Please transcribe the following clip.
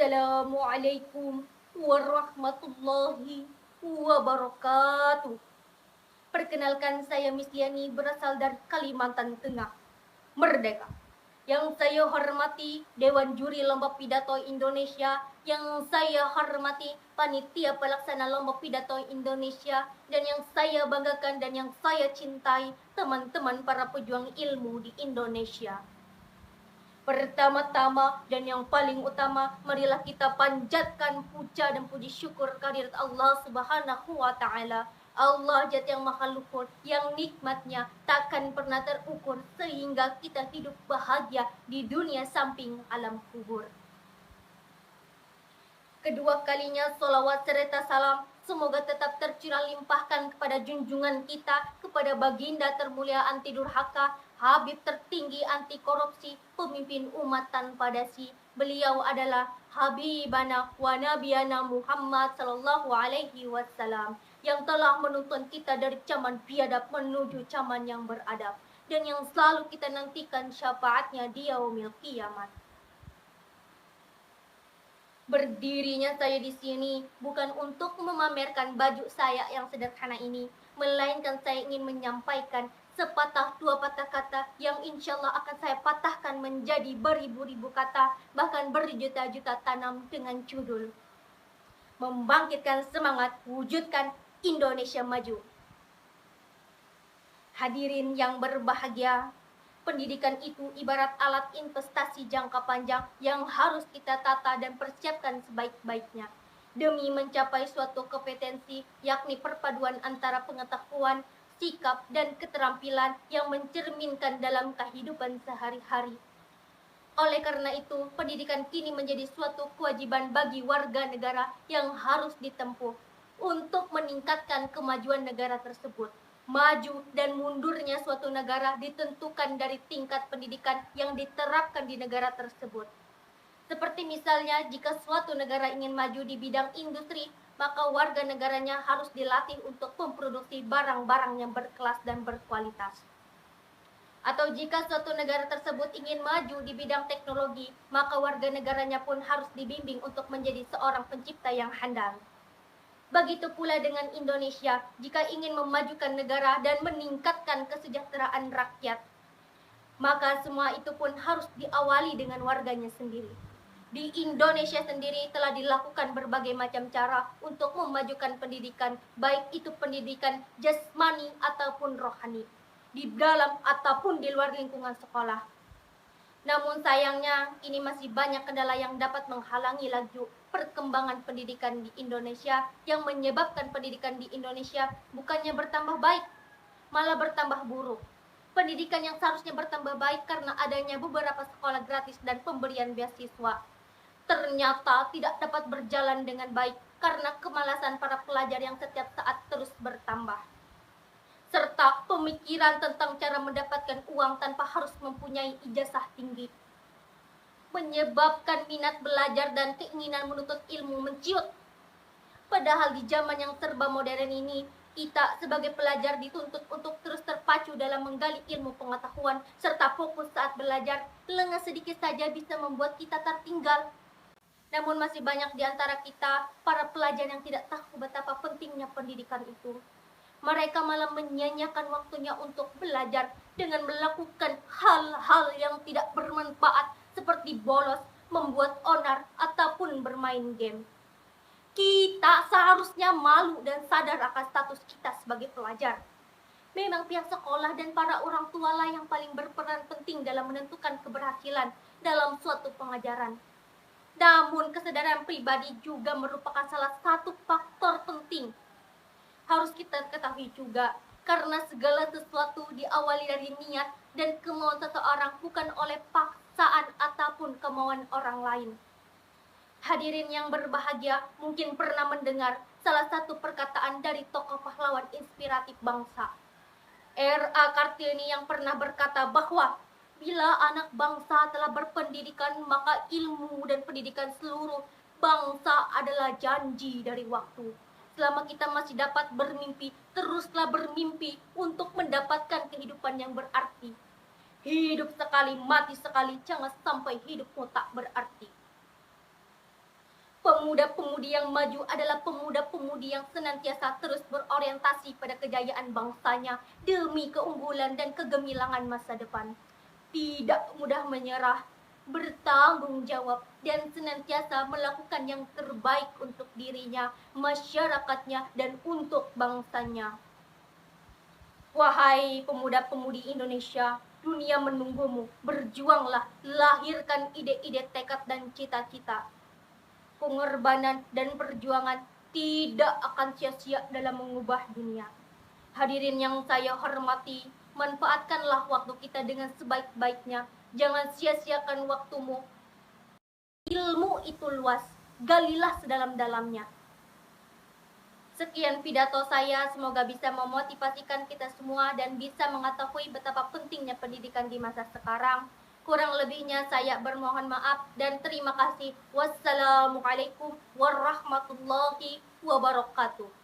Assalamualaikum warahmatullahi wabarakatuh. Perkenalkan, saya Misliani, berasal dari Kalimantan Tengah, Merdeka. Yang saya hormati Dewan Juri Lomba Pidato Indonesia, yang saya hormati panitia pelaksana Lomba Pidato Indonesia, dan yang saya banggakan dan yang saya cintai teman-teman para pejuang ilmu di Indonesia. Pertama-tama dan yang paling utama, marilah kita panjatkan puja dan puji syukur kehadirat Allah Subhanahu wa Ta'ala. Allah Zat yang Maha Luhur, yang nikmatnya takkan pernah terukur, sehingga kita hidup bahagia di dunia samping alam kubur. Kedua kalinya solawat serta salam semoga tetap tercurah limpahkan kepada junjungan kita, kepada baginda termulia anti durhaka, Habib tertinggi anti korupsi, pemimpin umat tanpa dasi. Beliau adalah Habibana wa Nabiyana Muhammad sallallahu alaihi wasallam, yang telah menuntun kita dari zaman biadab menuju zaman yang beradab, dan yang selalu kita nantikan syafaatnya di yaumil kiamat. Berdirinya saya di sini bukan untuk memamerkan baju saya yang sederhana ini, melainkan saya ingin menyampaikan sepatah dua patah kata yang insya Allah akan saya patahkan menjadi beribu-ribu kata, bahkan berjuta-juta tanam, dengan judul membangkitkan semangat, wujudkan Indonesia maju. Hadirin yang berbahagia, pendidikan itu ibarat alat investasi jangka panjang yang harus kita tata dan persiapkan sebaik-baiknya demi mencapai suatu kompetensi, yakni perpaduan antara pengetahuan, sikap, dan keterampilan yang mencerminkan dalam kehidupan sehari-hari. Oleh karena itu, pendidikan kini menjadi suatu kewajiban bagi warga negara yang harus ditempuh untuk meningkatkan kemajuan negara tersebut. Maju dan mundurnya suatu negara ditentukan dari tingkat pendidikan yang diterapkan di negara tersebut. Seperti misalnya, jika suatu negara ingin maju di bidang industri, maka warga negaranya harus dilatih untuk memproduksi barang-barang yang berkelas dan berkualitas. Atau jika suatu negara tersebut ingin maju di bidang teknologi, maka warga negaranya pun harus dibimbing untuk menjadi seorang pencipta yang handal. Begitu pula dengan Indonesia, jika ingin memajukan negara dan meningkatkan kesejahteraan rakyat, maka semua itu pun harus diawali dengan warganya sendiri. Di Indonesia sendiri telah dilakukan berbagai macam cara untuk memajukan pendidikan, baik itu pendidikan jasmani ataupun rohani, di dalam ataupun di luar lingkungan sekolah. Namun sayangnya, ini masih banyak kendala yang dapat menghalangi laju perkembangan pendidikan di Indonesia, yang menyebabkan pendidikan di Indonesia bukannya bertambah baik, malah bertambah buruk. Pendidikan yang seharusnya bertambah baik karena adanya beberapa sekolah gratis dan pemberian beasiswa, ternyata tidak dapat berjalan dengan baik karena kemalasan para pelajar yang setiap saat terus bertambah, serta pemikiran tentang cara mendapatkan uang tanpa harus mempunyai ijazah tinggi, menyebabkan minat belajar dan keinginan menuntut ilmu menciut. Padahal di zaman yang serba modern ini, kita sebagai pelajar dituntut untuk terus terpacu dalam menggali ilmu pengetahuan serta fokus saat belajar. Lengah sedikit saja bisa membuat kita tertinggal. Namun masih banyak di antara kita, para pelajar, yang tidak tahu betapa pentingnya pendidikan itu. Mereka malah menyia-nyiakan waktunya untuk belajar dengan melakukan hal-hal yang tidak bermanfaat seperti bolos, membuat onar, ataupun bermain game. Kita seharusnya malu dan sadar akan status kita sebagai pelajar. Memang pihak sekolah dan para orang tua lah yang paling berperan penting dalam menentukan keberhasilan dalam suatu pengajaran. Namun kesadaran pribadi juga merupakan salah satu faktor penting. Harus kita ketahui juga, karena segala sesuatu diawali dari niat dan kemauan seseorang, bukan oleh paksaan ataupun kemauan orang lain. Hadirin yang berbahagia mungkin pernah mendengar salah satu perkataan dari tokoh pahlawan inspiratif bangsa, R.A. Kartini, yang pernah berkata bahwa bila anak bangsa telah berpendidikan, maka ilmu dan pendidikan seluruh bangsa adalah janji dari waktu. Selama kita masih dapat bermimpi, teruslah bermimpi untuk mendapatkan kehidupan yang berarti. Hidup sekali, mati sekali, jangan sampai hidupmu tak berarti. Pemuda-pemudi yang maju adalah pemuda-pemudi yang senantiasa terus berorientasi pada kejayaan bangsanya demi keunggulan dan kegemilangan masa depan. Tidak mudah menyerah, bertanggung jawab, dan senantiasa melakukan yang terbaik untuk dirinya, masyarakatnya, dan untuk bangsanya. Wahai pemuda-pemudi Indonesia, dunia menunggumu. Berjuanglah, lahirkan ide-ide, tekad, dan cita-cita. Pengorbanan dan perjuangan tidak akan sia-sia dalam mengubah dunia. Hadirin yang saya hormati, manfaatkanlah waktu kita dengan sebaik-baiknya. Jangan sia-siakan waktumu. Ilmu itu luas, galilah sedalam-dalamnya. Sekian pidato saya, semoga bisa memotivasikan kita semua dan bisa mengetahui betapa pentingnya pendidikan di masa sekarang. Kurang lebihnya saya bermohon maaf dan terima kasih. Wassalamualaikum warahmatullahi wabarakatuh.